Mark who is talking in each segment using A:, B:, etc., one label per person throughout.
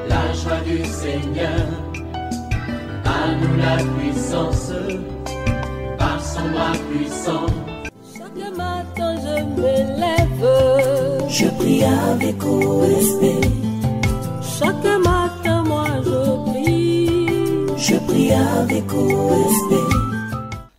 A: la joie du Seigneur. À nous la puissance, par son bras puissant.
B: Chaque matin je me lève, je prie avec OSB. Chaque matin moi je prie avec OSB.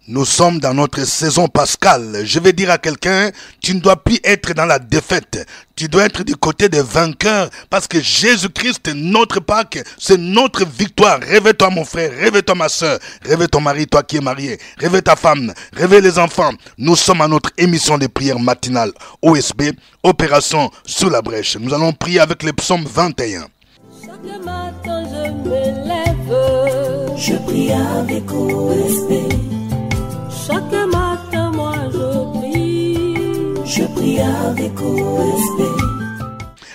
C: Nous sommes dans notre saison pascale. Je vais dire à quelqu'un, tu ne dois plus être dans la défaite. Tu dois être du côté des vainqueurs parce que Jésus-Christ, notre Pâques, c'est notre victoire. Réveille-toi mon frère, réveille-toi ma soeur, réveille ton mari, toi qui es marié, réveille ta femme, réveille les enfants. Nous sommes à notre émission de prière matinale OSB, Opération sous la brèche. Nous allons prier avec les psaumes 21.
B: Chaque matin je me lève, je prie avec OSB. Chaque matin, moi je prie avec OSB.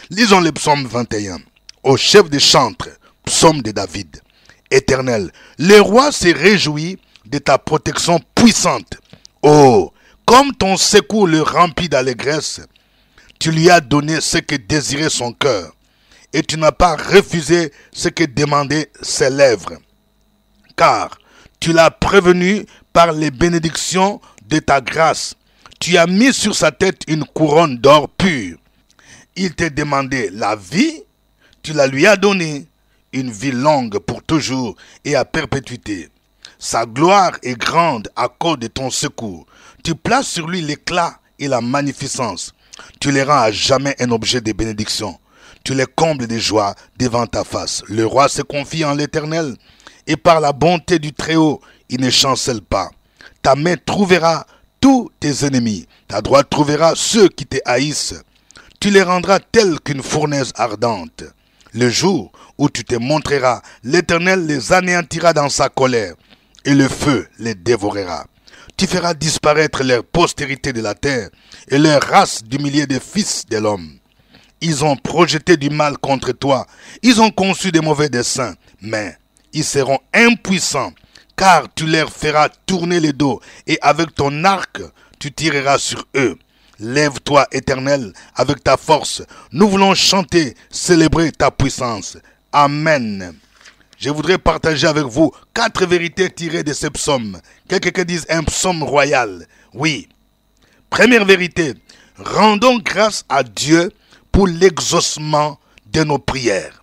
C: Lisons le psaume 21. Au chef des chantres, psaume de David. Éternel, le roi se réjouit de ta protection puissante. Oh, comme ton secours le remplit d'allégresse, tu lui as donné ce que désirait son cœur, et tu n'as pas refusé ce que demandaient ses lèvres. Car tu l'as prévenu par les bénédictions de ta grâce. Tu as mis sur sa tête une couronne d'or pur. Il t'a demandé la vie, tu la lui as donnée, une vie longue pour toujours et à perpétuité. Sa gloire est grande à cause de ton secours. Tu places sur lui l'éclat et la magnificence. Tu les rends à jamais un objet de bénédiction. Tu les combles de joie devant ta face. Le roi se confie en l'Éternel et par la bonté du Très-Haut, il ne chancelle pas. Ta main trouvera tous tes ennemis. Ta droite trouvera ceux qui te haïssent. Tu les rendras tels qu'une fournaise ardente. Le jour où tu te montreras, l'Éternel les anéantira dans sa colère, et le feu les dévorera. Tu feras disparaître leur postérité de la terre, et leur race du milieu des fils de l'homme. Ils ont projeté du mal contre toi, ils ont conçu de mauvais desseins, mais ils seront impuissants, car tu leur feras tourner le dos, et avec ton arc, tu tireras sur eux. Lève-toi, Éternel, avec ta force. Nous voulons chanter, célébrer ta puissance. Amen. Je voudrais partager avec vous 4 vérités tirées de ce psaume. Quelqu'un dise un psaume royal. Oui. Première vérité, rendons grâce à Dieu pour l'exaucement de nos prières.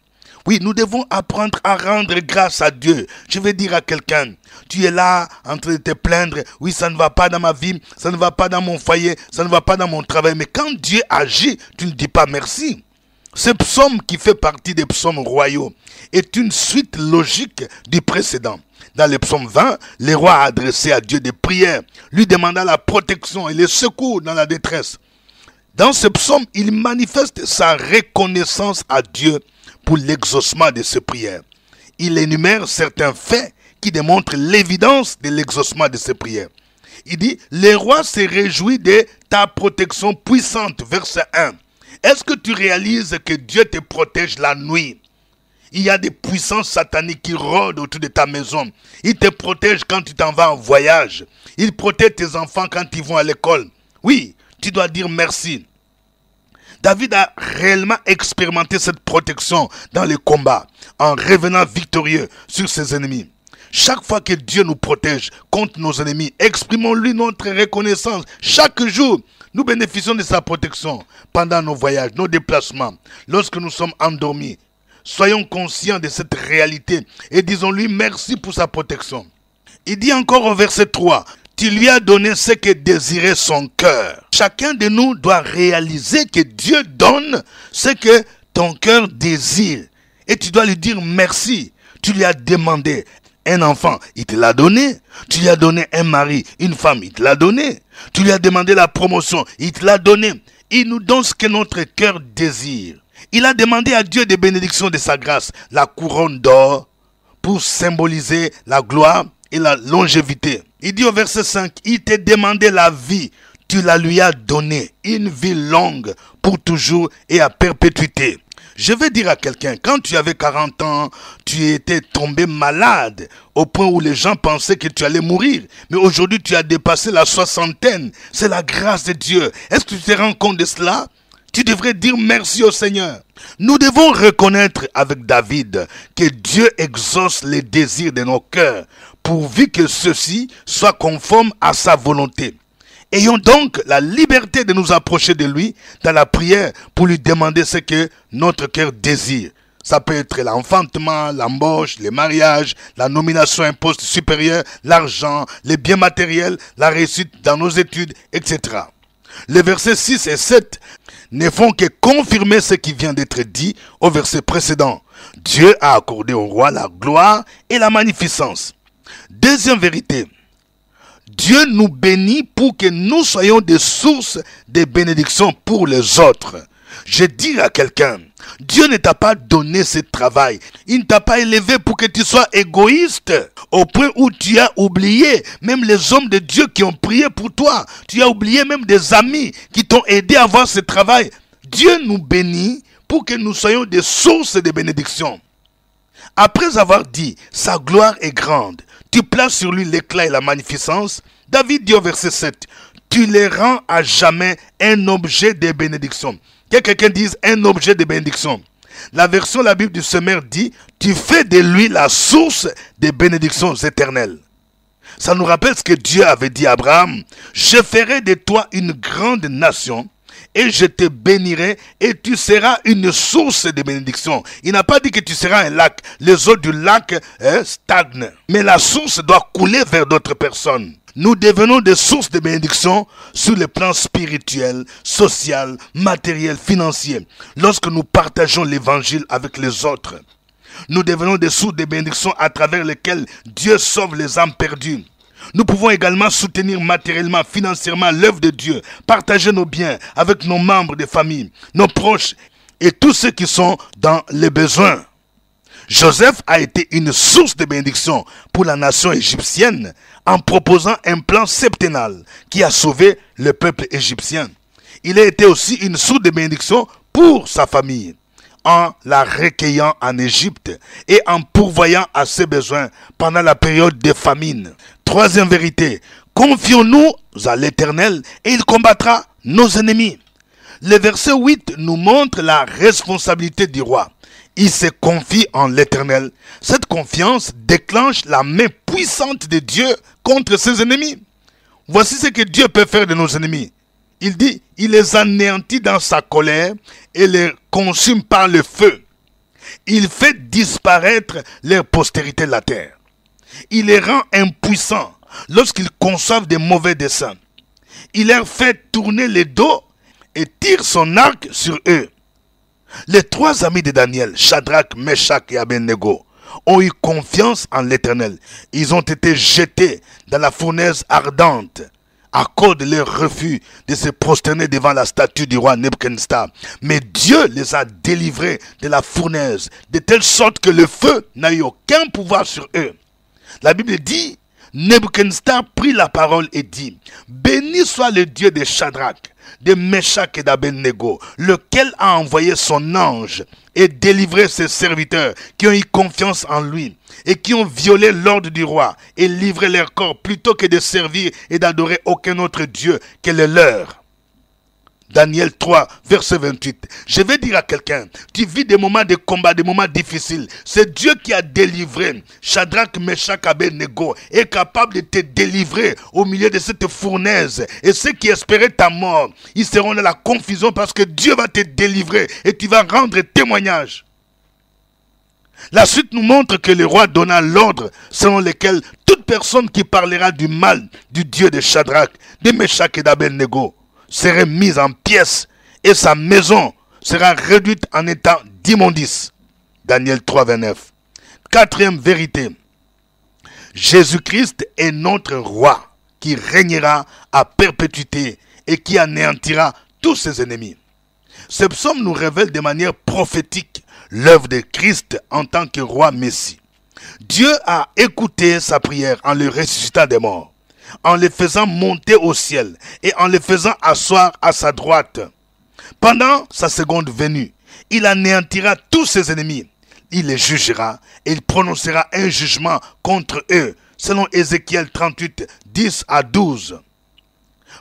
C: Oui, nous devons apprendre à rendre grâce à Dieu. Je vais dire à quelqu'un, tu es là en train de te plaindre, oui, ça ne va pas dans ma vie, ça ne va pas dans mon foyer, ça ne va pas dans mon travail. Mais quand Dieu agit, tu ne dis pas merci. Ce psaume qui fait partie des psaumes royaux est une suite logique du précédent. Dans le psaume 20, le roi a adressé à Dieu des prières, lui demanda la protection et le secours dans la détresse. Dans ce psaume, il manifeste sa reconnaissance à Dieu pour l'exaucement de ses prières. Il énumère certains faits qui démontrent l'évidence de l'exaucement de ses prières. Il dit, le roi se réjouit de ta protection puissante, verset 1. Est-ce que tu réalises que Dieu te protège la nuit? Il y a des puissances sataniques qui rôdent autour de ta maison. Il te protège quand tu t'en vas en voyage. Il protège tes enfants quand ils vont à l'école. Oui, tu dois dire merci. David a réellement expérimenté cette protection dans les combats, en revenant victorieux sur ses ennemis. Chaque fois que Dieu nous protège contre nos ennemis, exprimons-lui notre reconnaissance. Chaque jour, nous bénéficions de sa protection pendant nos voyages, nos déplacements, lorsque nous sommes endormis. Soyons conscients de cette réalité et disons-lui merci pour sa protection. Il dit encore au verset 3, tu lui as donné ce que désirait son cœur. Chacun de nous doit réaliser que Dieu donne ce que ton cœur désire. Et tu dois lui dire merci. Tu lui as demandé un enfant, il te l'a donné. Tu lui as donné un mari, une femme, il te l'a donné. Tu lui as demandé la promotion, il te l'a donné. Il nous donne ce que notre cœur désire. Il a demandé à Dieu des bénédictions de sa grâce, la couronne d'or pour symboliser la gloire et la longévité. Il dit au verset 5, il t'a demandé la vie, tu la lui as donnée, une vie longue pour toujours et à perpétuité. Je vais dire à quelqu'un, quand tu avais 40 ans, tu étais tombé malade au point où les gens pensaient que tu allais mourir. Mais aujourd'hui, tu as dépassé la soixantaine. C'est la grâce de Dieu. Est-ce que tu te rends compte de cela? Tu devrais dire merci au Seigneur. Nous devons reconnaître avec David que Dieu exauce les désirs de nos cœurs, pourvu que ceux-ci soient conformes à sa volonté. Ayons donc la liberté de nous approcher de lui dans la prière pour lui demander ce que notre cœur désire. Ça peut être l'enfantement, l'embauche, les mariages, la nomination à un poste supérieur, l'argent, les biens matériels, la réussite dans nos études, etc. Les versets 6 et 7 ne font que confirmer ce qui vient d'être dit au verset précédent. Dieu a accordé au roi la gloire et la magnificence. Deuxième vérité, Dieu nous bénit pour que nous soyons des sources de bénédiction pour les autres. Je dis à quelqu'un, Dieu ne t'a pas donné ce travail. Il ne t'a pas élevé pour que tu sois égoïste. Au point où tu as oublié même les hommes de Dieu qui ont prié pour toi. Tu as oublié même des amis qui t'ont aidé à avoir ce travail. Dieu nous bénit pour que nous soyons des sources de bénédiction. Après avoir dit, sa gloire est grande, tu places sur lui l'éclat et la magnificence. David dit au verset 7, tu les rends à jamais un objet de bénédiction. Que quelqu'un dise un objet de bénédiction. La version de la Bible du Semeur dit, tu fais de lui la source des bénédictions éternelles. Ça nous rappelle ce que Dieu avait dit à Abraham. Je ferai de toi une grande nation et je te bénirai et tu seras une source de bénédiction. Il n'a pas dit que tu seras un lac. Les eaux du lac stagnent. Mais la source doit couler vers d'autres personnes. Nous devenons des sources de bénédiction sur le plan spirituel, social, matériel, financier. Lorsque nous partageons l'évangile avec les autres, nous devenons des sources de bénédiction à travers lesquelles Dieu sauve les âmes perdues. Nous pouvons également soutenir matériellement, financièrement l'œuvre de Dieu, partager nos biens avec nos membres de famille, nos proches et tous ceux qui sont dans les besoins. Joseph a été une source de bénédiction pour la nation égyptienne en proposant un plan septennal qui a sauvé le peuple égyptien. Il a été aussi une source de bénédiction pour sa famille en la recueillant en Égypte et en pourvoyant à ses besoins pendant la période de famine. Troisième vérité, confions-nous à l'Éternel et il combattra nos ennemis. Le verset 8 nous montre la responsabilité du roi. Il se confie en l'Éternel. Cette confiance déclenche la main puissante de Dieu contre ses ennemis. Voici ce que Dieu peut faire de nos ennemis. Il dit, il les anéantit dans sa colère et les consume par le feu. Il fait disparaître leur postérité de la terre. Il les rend impuissants lorsqu'ils conçoivent des mauvais desseins. Il leur fait tourner les dos et tire son arc sur eux. Les trois amis de Daniel, Shadrach, Meshach et Abednego, ont eu confiance en l'Éternel. Ils ont été jetés dans la fournaise ardente à cause de leur refus de se prosterner devant la statue du roi Nebuchadnezzar. Mais Dieu les a délivrés de la fournaise, de telle sorte que le feu n'a eu aucun pouvoir sur eux. La Bible dit, Nebuchadnezzar prit la parole et dit, « Béni soit le Dieu de Shadrach, de Meshach et d'Abednego, lequel a envoyé son ange et délivré ses serviteurs qui ont eu confiance en lui et qui ont violé l'ordre du roi et livré leur corps plutôt que de servir et d'adorer aucun autre Dieu que le leur. » Daniel 3, verset 28. Je vais dire à quelqu'un, tu vis des moments de combat, des moments difficiles. C'est Dieu qui a délivré Shadrach, Meshach, Abednego, est capable de te délivrer au milieu de cette fournaise. Et ceux qui espéraient ta mort, ils seront dans la confusion parce que Dieu va te délivrer et tu vas rendre témoignage. La suite nous montre que le roi donna l'ordre selon lequel toute personne qui parlera du mal du Dieu de Shadrach, de Meshach et d'Abednego serait mise en pièces et sa maison sera réduite en état d'immondice. Daniel 3, 29. Quatrième vérité. Jésus-Christ est notre roi qui régnera à perpétuité et qui anéantira tous ses ennemis. Ce psaume nous révèle de manière prophétique l'œuvre de Christ en tant que roi Messie. Dieu a écouté sa prière en le ressuscitant des morts, en le faisant monter au ciel et en le faisant asseoir à sa droite. Pendant sa seconde venue, il anéantira tous ses ennemis. Il les jugera et il prononcera un jugement contre eux, selon Ézéchiel 38, 10 à 12.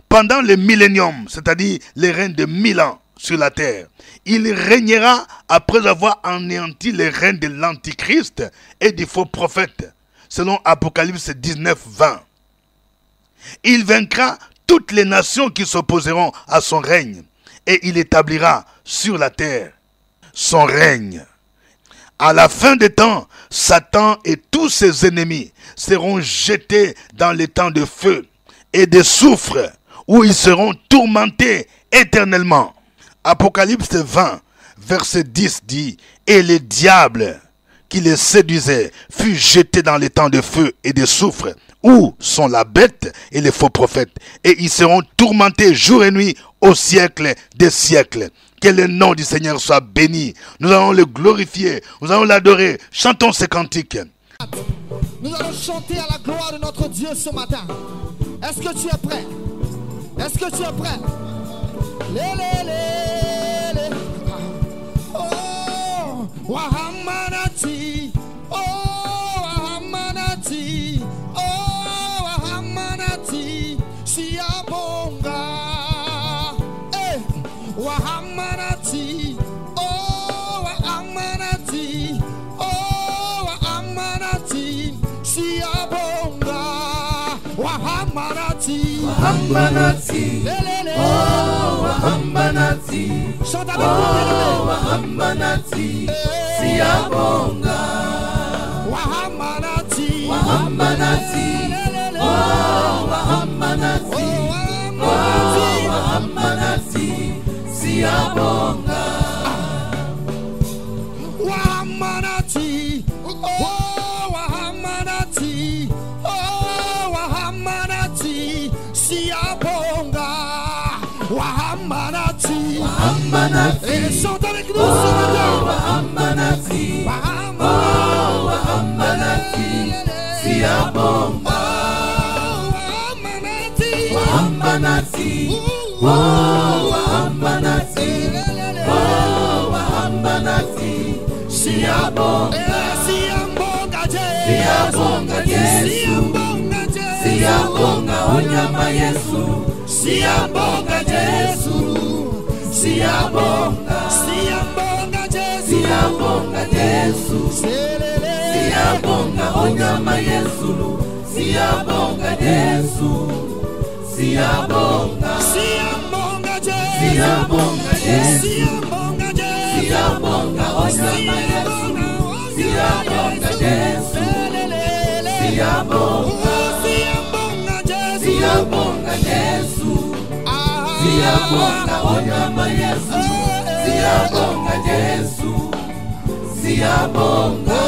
C: Pendant le millénium, c'est-à-dire les règnes de 1000 ans sur la terre. Il régnera après avoir anéanti les règnes de l'Antichrist et des faux prophètes, selon Apocalypse 19, 20. Il vaincra toutes les nations qui s'opposeront à son règne et il établira sur la terre son règne. À la fin des temps, Satan et tous ses ennemis seront jetés dans les temps de feu et de soufre où ils seront tourmentés éternellement. Apocalypse 20, verset 10 dit « Et le diable qui les séduisait fut jeté dans les temps de feu et de soufre où sont la bête et les faux prophètes, et ils seront tourmentés jour et nuit au siècle des siècles. » Que le nom du Seigneur soit béni. Nous allons le glorifier, nous allons l'adorer. Chantons ces cantiques.
D: Nous allons chanter à la gloire de notre Dieu ce matin. Est-ce que tu es prêt? Est-ce que tu es prêt? Oh, Wahamanati. Oh, Wahamanati. Oh, Wahamanati. Siabonga. Wahamanati, oh Wahamanati, oh Wahamanati, Siabonga, Wahamanati,
A: Wahamanati, oh Wahamanati, oh Wahamanati, Siabonga, Wahamanati, Wahamanati, oh Wahamanati, oh Wahamanati. Siabonga,
D: Wahamanati, oh Wahamanati, oh Wahamanati, Siabonga, Wahamanati,
A: Wahamanati,
D: et chante avec nous
A: oh
D: ce matin.
A: Wahamanati, oh Wahamanati, Siabonga, Wahamanati, oh Wahamanati, oh Wahamanati, Siabonga, Siabonga Yesu, Siabonga onyama Yesu, Siabonga Yesu, Siabonga, Siabonga Yesu, Siabonga onyama Yesu, Siabonga Yesu, Siabonga, Siabonga Yesu, Siabonga onyama Yesu, Siabonga Yesu, Siabonga, Siabonga Yesu, Siabonga onyama Yesu, Siabonga Yesu, Siabonga,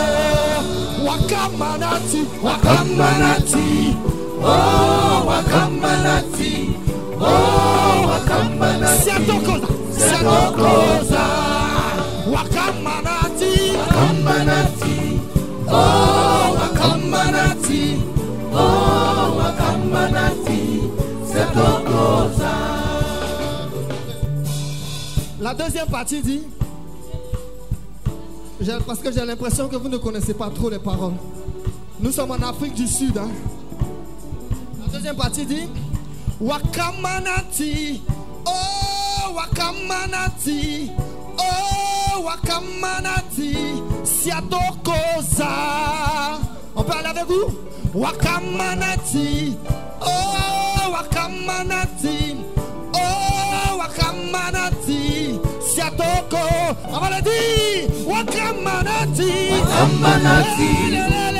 D: Wakamanati,
A: Wakamanati, oh Wakamanati, oh Wakamanati,
D: Siatokoza, Wakamanati,
A: Wakamanati, oh Wakamanati, oh Wakamanati, Siatokoza.
D: La deuxième partie dit, parce que j'ai l'impression que vous ne connaissez pas trop les paroles. Nous sommes en Afrique du Sud. Hein? La deuxième partie dit, Wakamanati, oh Wakamanati, oh Wakamanati, Siatokoza. On peut aller avec vous? Wakamanati, oh Wakamanati, oh Wakamanati, Siatoko. On va le dire, Wakamanati,
A: Wakamanati,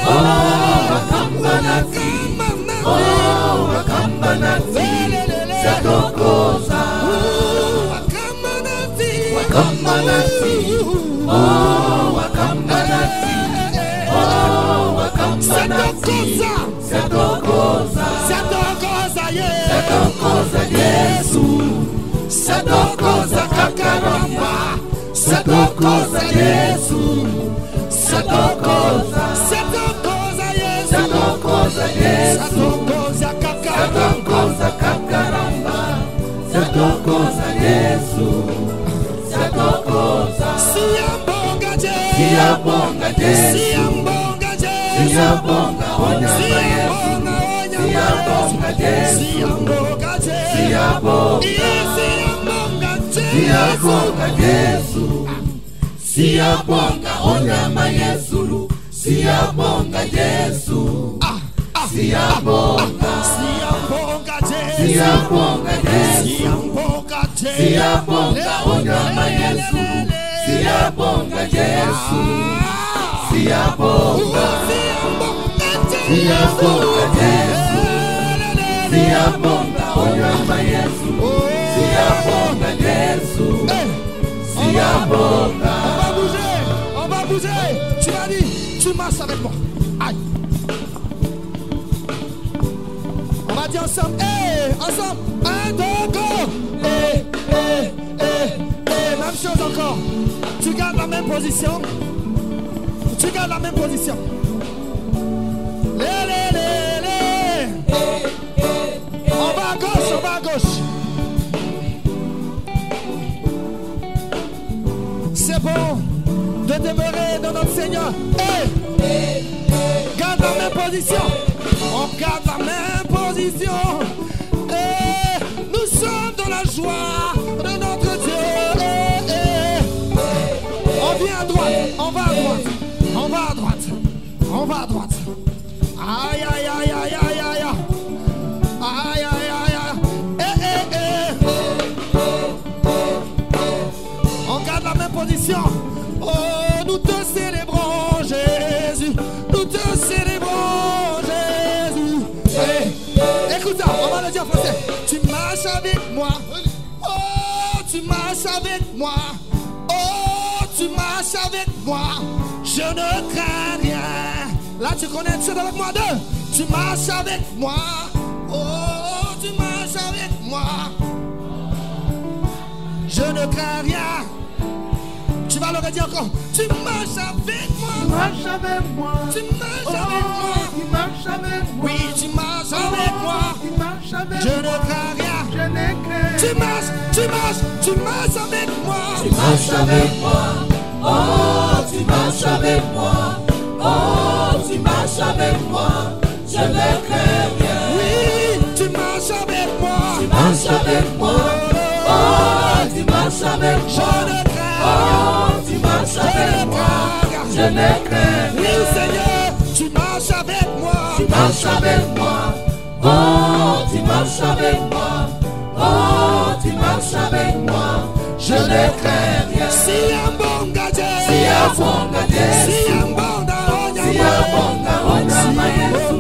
A: oh Wakamanati, oh Wakamanati, Siatokoza. Wakamanati, oh Wakamanati, oh Wakamanati, Siatokoza. Siatokoza Yesu, Siatokoza kakaramba, Siatokoza Yesu, Siatokoza, Siatokoza Yesu, Siatokoza kakaramba, Siatokoza Yesu, Siatokoza, Siabonga Yesu, Siabonga onyama Yesu, Siabonga Yesu, Siabonga, Siyabonga Yesu, siyabonga onyama yezulu, siyabonga Yesu, siyabonga, siyabonga Yesu, siyabonga Yesu, siyabonga onyama yezulu, siyabonga Yesu, siyabonga, siyabonga Yesu, siyabonga onyama yezulu, siyabonga Yesu, siyabonga.
D: On va bouger. Tu m'as dit, tu marches avec moi. Aïe. On va dire ensemble, ensemble. 1, 2, go. Même chose encore. Tu gardes la même position. Tu gardes la même position. On va à gauche, on va à gauche. C'est bon de demeurer dans notre Seigneur. Garde la même position. On garde la même position. Nous sommes dans la joie de notre Dieu. On vient à droite, on va à droite, on va à droite, on va à droite. Aïe, aïe, aïe, aïe, aïe, aïe. Aïe, aïe, aïe, aïe. On garde la même position. Oh, nous te célébrons, Jésus. Nous te célébrons, Jésus. Écoute ça, on va le dire en français. Tu marches avec moi. Oh, tu marches avec moi. Oh, tu marches avec moi. Je ne crains rien. Là, tu connais, tu es avec moi deux. Tu marches avec moi. Oh, tu marches avec moi. Je ne crains rien. Tu vas le redire encore. Tu marches avec moi.
A: Tu marches avec moi.
D: Tu marches avec moi.
A: Tu marches avec moi.
D: Oui, tu marches avec moi.
A: Tu marches avec
D: Je
A: moi.
D: ne crains rien.
A: Je ne crains.
D: Tu marches, tu marches, tu marches avec moi.
A: Tu marches avec moi. Oh, tu marches avec moi. Oh, tu marches avec moi. Je ne crains rien.
D: Oui, tu marches avec moi.
A: Tu marches avec moi. Oh, tu marches avec moi.
D: Je ne crains.
A: Oh, tu marches avec moi. Je ne crains
D: Oui,
A: rien.
D: Seigneur, tu marches avec moi.
A: Tu marches avec moi. Oh, tu marches avec moi. Oh, tu marches avec moi. Je ne crains rien.
D: Siyabonga Yesu.
A: Siyabonga Yesu.
D: Siyabonga onyama.
A: Siyabonga onyama Yesu.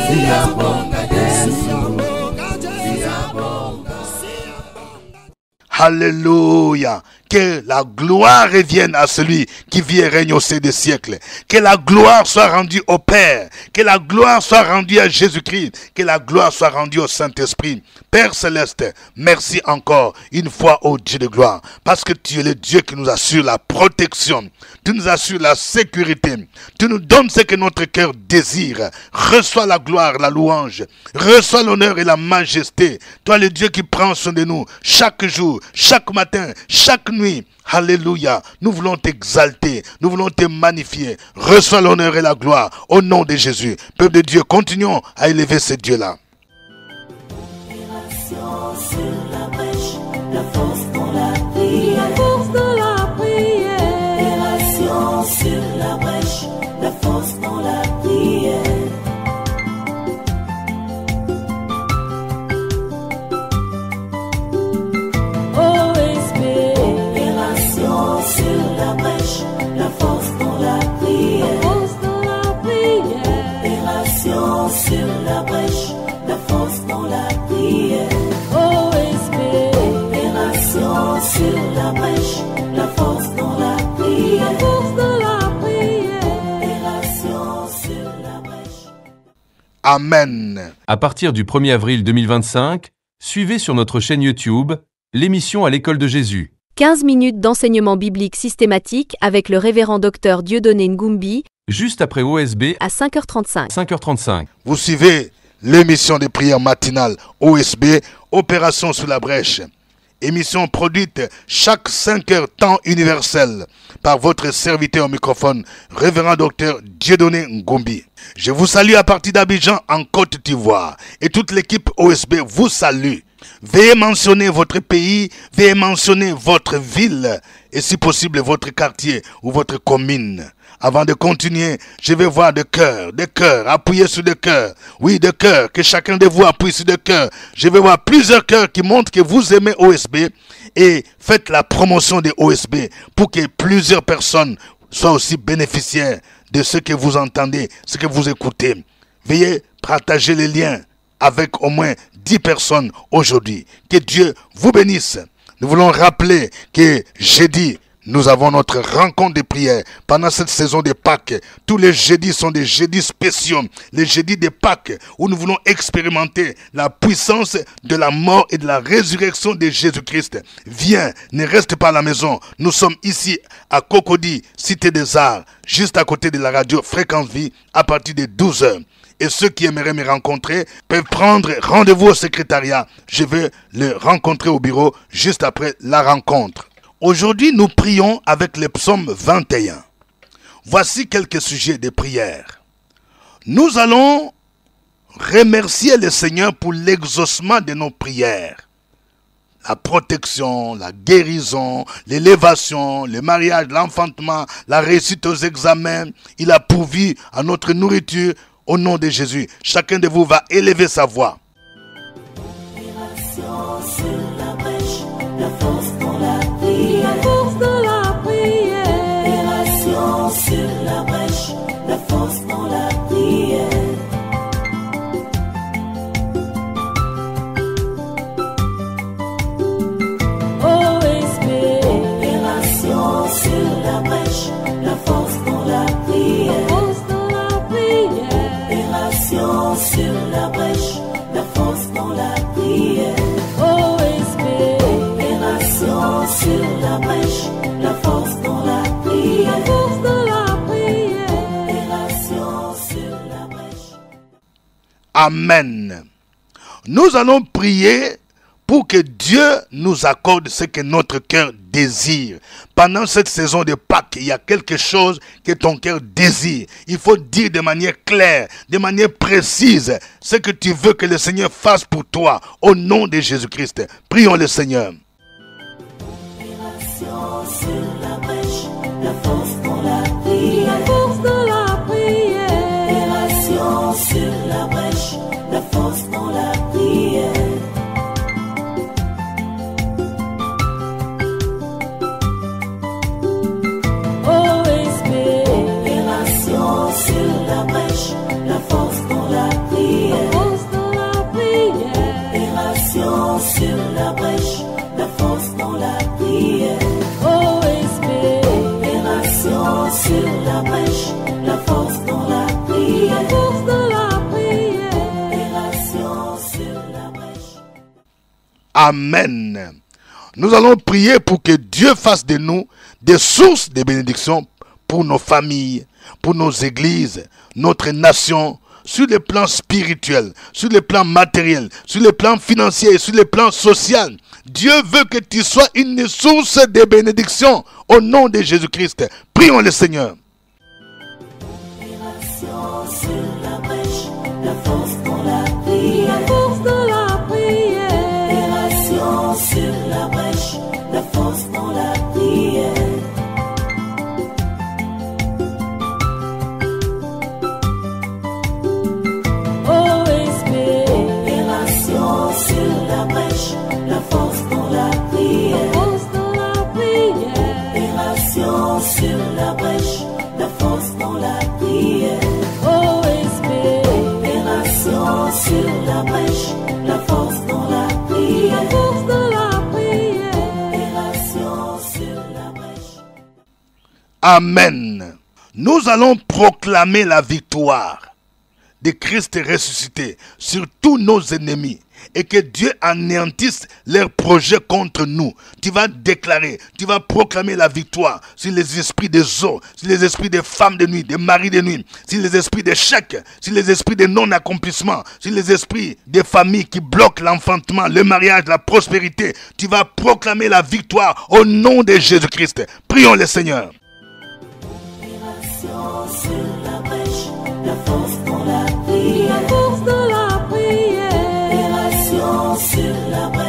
A: Siyabonga Yesu.
D: Siyabonga Yesu.
A: Siyabonga.
C: Alléluia. Que la gloire revienne à celui qui vit et règne au sein des siècles. Que la gloire soit rendue au Père. Que la gloire soit rendue à Jésus-Christ. Que la gloire soit rendue au Saint-Esprit. Père Céleste, merci encore une fois au Dieu de gloire. Parce que tu es le Dieu qui nous assure la protection. Tu nous assures la sécurité. Tu nous donnes ce que notre cœur désire. Reçois la gloire, la louange. Reçois l'honneur et la majesté. Toi le Dieu qui prend soin de nous chaque jour, chaque matin, chaque nuit. Alléluia. Nous voulons t'exalter. Nous voulons te magnifier. Reçois l'honneur et la gloire au nom de Jésus. Peuple de Dieu, continuons à élever ce Dieu-là.
B: Sur la brèche, la force dans la prière. La force dans la prière. Opération sur la brèche, la force dans la prière. Sur la brèche, la force dans la prière. La force dans la prière. Opération sur la brèche, la force dans la prière. OSB. Opération sur la brèche, la force dans la prière. La force dans la prière. Opération sur la brèche.
C: Amen.
E: À partir du 1er avril 2025, suivez sur notre chaîne YouTube l'émission à l'école de Jésus.
F: 15 minutes d'enseignement biblique systématique avec le révérend docteur Dieudonné Ngumbi,
E: Juste après OSB
F: à 5h35.
E: 5h35.
C: Vous suivez l'émission de prière matinale OSB, Opération sous la brèche. Émission produite chaque 5 heures temps universel par votre serviteur au microphone, révérend docteur Dieudonné Ngumbi. Je vous salue à partir d'Abidjan en Côte d'Ivoire et toute l'équipe OSB vous salue. Veuillez mentionner votre pays, veuillez mentionner votre ville et si possible votre quartier ou votre commune. Avant de continuer, je vais voir des cœurs, appuyez sur des cœurs. Oui, des cœurs, que chacun de vous appuie sur des cœurs. Je vais voir plusieurs cœurs qui montrent que vous aimez OSB et faites la promotion de OSB pour que plusieurs personnes soient aussi bénéficiaires de ce que vous entendez, ce que vous écoutez. Veuillez partager les liens avec au moins 10 personnes aujourd'hui. Que Dieu vous bénisse. Nous voulons rappeler que jeudi, nous avons notre rencontre de prière pendant cette saison de Pâques. Tous les jeudis sont des jeudis spéciaux, les jeudis de Pâques, où nous voulons expérimenter la puissance de la mort et de la résurrection de Jésus-Christ. Viens, ne reste pas à la maison. Nous sommes ici à Cocody, Cité des Arts, juste à côté de la radio Fréquence Vie, à partir de 12h. Et ceux qui aimeraient me rencontrer peuvent prendre rendez-vous au secrétariat. Je vais le rencontrer au bureau juste après la rencontre. Aujourd'hui, nous prions avec le psaume 21. Voici quelques sujets de prière. Nous allons remercier le Seigneur pour l'exaucement de nos prières. La protection, la guérison, l'élévation, le mariage, l'enfantement, la réussite aux examens. Il a pourvu à notre nourriture au nom de Jésus. Chacun de vous va élever sa voix.
B: La force dans la prière. Opération sur la brèche, la force dans la prière. OSB. Opération sur la brèche, la force dans la prière. Opération sur la brèche, la force dans la prière. Sur la brèche, la force dans la prière. La force dans la prière. Opération sur la brèche.
C: Amen. Nous allons prier pour que Dieu nous accorde ce que notre cœur désire. Pendant cette saison de Pâques, il y a quelque chose que ton cœur désire. Il faut dire de manière claire, de manière précise, ce que tu veux que le Seigneur fasse pour toi. Au nom de Jésus-Christ, prions le Seigneur.
B: Sur la brèche, la force dans la prière. La force dans la prière. Opération sur la brèche, la force dans la prière. OSB. Opération sur la brèche, la force dans la prière. La force dans la prière. Opération sur la brèche, la force dans la prière. Sur la brèche, la force dans la prière. La force dans la prière. Opération sur la brèche.
C: Amen. Nous allons prier pour que Dieu fasse de nous des sources de bénédiction pour nos familles, pour nos églises, notre nation, sur le plan spirituel, sur le plan matériel, sur le plan financier, sur le plan social. Dieu veut que tu sois une source de bénédiction au nom de Jésus-Christ. Prions le Seigneur.
B: Opération sur la brèche, la force dans la prière. La force dans la prière. Opération sur la brèche, la force dans la prière. OSB. Opération sur la brèche, la force dans la prière. La force dans la prière. Opération sur la brèche, la force dans la prière. OSB. Opération sur la brèche, la force dans la prière. La force dans la prière. Opération sur la brèche.
C: Amen. Nous allons proclamer la victoire de Christ ressuscité sur tous nos ennemis et que Dieu anéantisse leurs projets contre nous. Tu vas déclarer, tu vas proclamer la victoire sur les esprits des eaux, sur les esprits des femmes de nuit, des maris de nuit, sur les esprits d'échec, sur les esprits de non-accomplissement, sur les esprits des familles qui bloquent l'enfantement, le mariage, la prospérité. Tu vas proclamer la victoire au nom de Jésus-Christ. Prions le Seigneur.
B: Opération sur la brèche, la force dans la prière. La force dans la prière. Opération sur la brèche.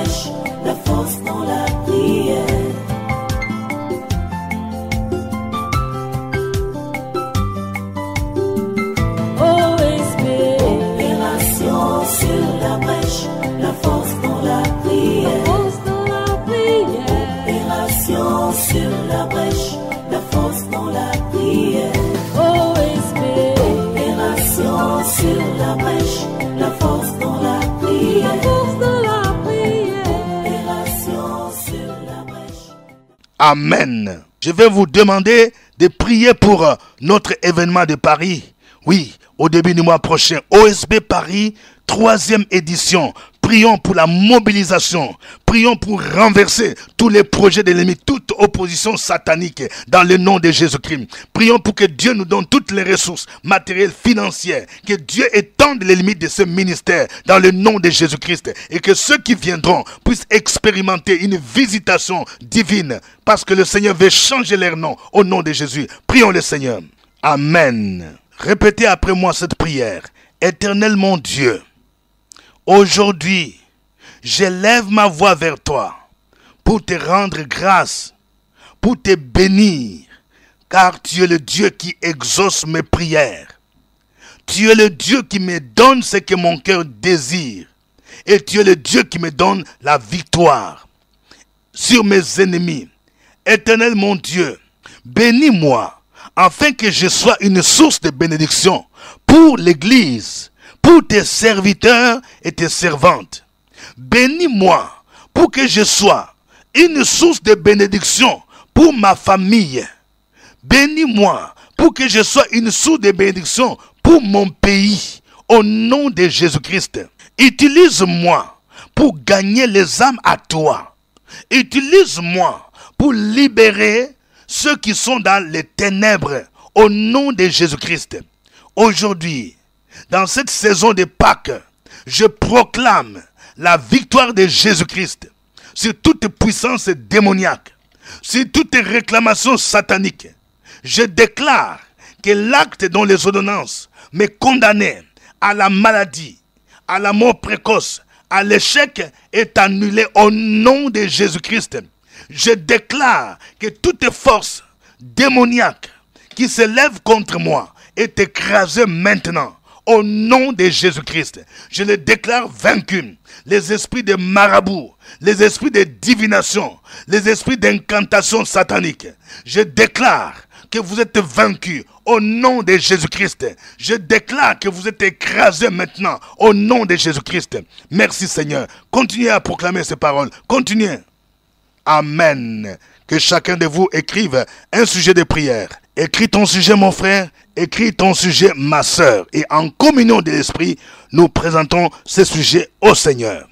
B: sur la brèche, la force dans la prière. OSB, opération sur la brèche, la force dans la prière. La force dans la prière. Opération sur la brèche.
C: Amen. Je vais vous demander de prier pour notre événement de Paris. Oui, au début du mois prochain, OSB Paris, 3e édition. Prions pour la mobilisation. Prions pour renverser tous les projets de l'ennemi, toute opposition satanique dans le nom de Jésus-Christ. Prions pour que Dieu nous donne toutes les ressources matérielles, financières. Que Dieu étende les limites de ce ministère dans le nom de Jésus-Christ. Et que ceux qui viendront puissent expérimenter une visitation divine. Parce que le Seigneur veut changer leur nom au nom de Jésus. Prions le Seigneur. Amen. Répétez après moi cette prière. Éternel mon Dieu, aujourd'hui, j'élève ma voix vers toi pour te rendre grâce, pour te bénir, car tu es le Dieu qui exauce mes prières. Tu es le Dieu qui me donne ce que mon cœur désire. Et tu es le Dieu qui me donne la victoire sur mes ennemis. Éternel mon Dieu, bénis-moi afin que je sois une source de bénédiction pour l'Église, pour tes serviteurs et tes servantes. Bénis-moi pour que je sois une source de bénédiction pour ma famille. Bénis-moi pour que je sois une source de bénédiction pour mon pays. Au nom de Jésus-Christ, utilise-moi pour gagner les âmes à toi. Utilise-moi pour libérer ceux qui sont dans les ténèbres. Au nom de Jésus-Christ. Aujourd'hui, dans cette saison de Pâques, je proclame la victoire de Jésus-Christ sur toute puissance démoniaque, sur toute réclamation satanique. Je déclare que l'acte dont les ordonnances me condamnaient à la maladie, à la mort précoce, à l'échec est annulé au nom de Jésus-Christ. Je déclare que toute force démoniaque qui se lève contre moi est écrasée maintenant. Au nom de Jésus-Christ, je le déclare vaincu. Les esprits de marabout, les esprits de divination, les esprits d'incantation satanique, je déclare que vous êtes vaincus au nom de Jésus-Christ. Je déclare que vous êtes écrasés maintenant au nom de Jésus-Christ. Merci Seigneur. Continuez à proclamer ces paroles. Continuez. Amen. Que chacun de vous écrive un sujet de prière. Écris ton sujet mon frère, écris ton sujet ma sœur. Et en communion de l'esprit, nous présentons ce sujet au Seigneur.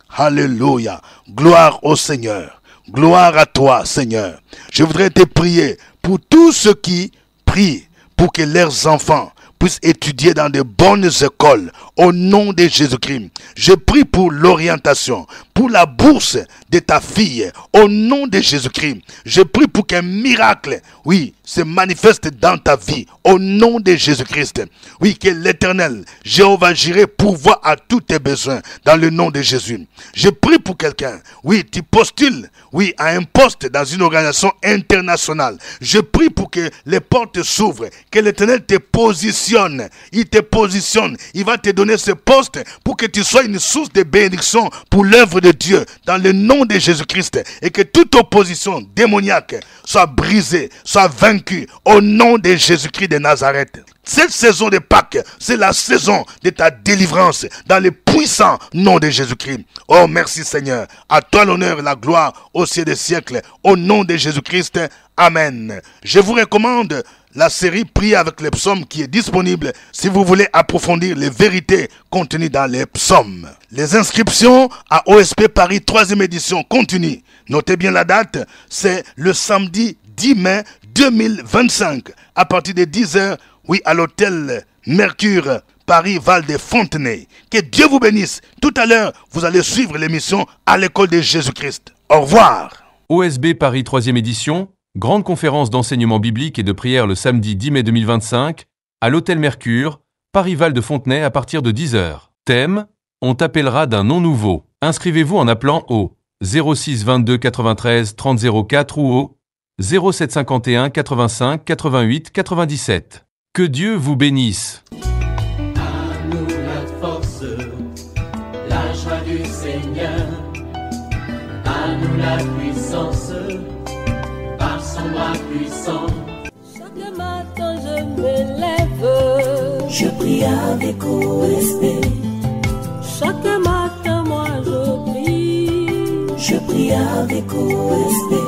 C: Alléluia. Gloire au Seigneur. Gloire à toi Seigneur. Je voudrais te prier pour tous ceux qui prient pour que leurs enfants puissent étudier dans de bonnes écoles au nom de Jésus-Christ. Je prie pour l'orientation, pour la bourse de ta fille au nom de Jésus-Christ. Je prie pour qu'un miracle, oui, se manifeste dans ta vie au nom de Jésus-Christ. Oui, que l'Éternel, Jéhovah Jireh, pourvoie à tous tes besoins dans le nom de Jésus. Je prie pour quelqu'un, oui, tu postules, oui, à un poste dans une organisation internationale. Je prie pour que les portes s'ouvrent, que l'Éternel te positionne. Il te positionne. Il va te donner ce poste pour que tu sois une source de bénédiction pour l'œuvre de Dieu dans le nom de Jésus-Christ. Et que toute opposition démoniaque soit brisée, soit vaincue au nom de Jésus-Christ de Nazareth. Cette saison de Pâques, c'est la saison de ta délivrance dans le puissant nom de Jésus-Christ. Oh, merci Seigneur. À toi l'honneur et la gloire au ciel des siècles. Au nom de Jésus-Christ. Amen. Je vous recommande la série Prier avec les psaumes qui est disponible si vous voulez approfondir les vérités contenues dans les psaumes. Les inscriptions à OSP Paris 3e édition continuent. Notez bien la date, c'est le samedi 10 mai 2025 à partir de 10h, oui, à l'hôtel Mercure Paris Val de Fontenay. Que Dieu vous bénisse. Tout à l'heure, vous allez suivre l'émission à l'école de Jésus-Christ. Au revoir.
E: OSB Paris 3e édition, grande conférence d'enseignement biblique et de prière le samedi 10 mai 2025 à l'hôtel Mercure, Paris Val de Fontenay à partir de 10h. Thème, on t'appellera d'un nom nouveau. Inscrivez-vous en appelant au 06 22 93 30 04 ou au 07 51 85 88 97. Que Dieu vous bénisse.
A: À nous la force, la joie du Seigneur. À nous la puissance, par
B: rends-moi puissant.
G: Chaque matin je me lève,
B: je prie avec respect.
G: Chaque matin moi je prie
B: avec respect.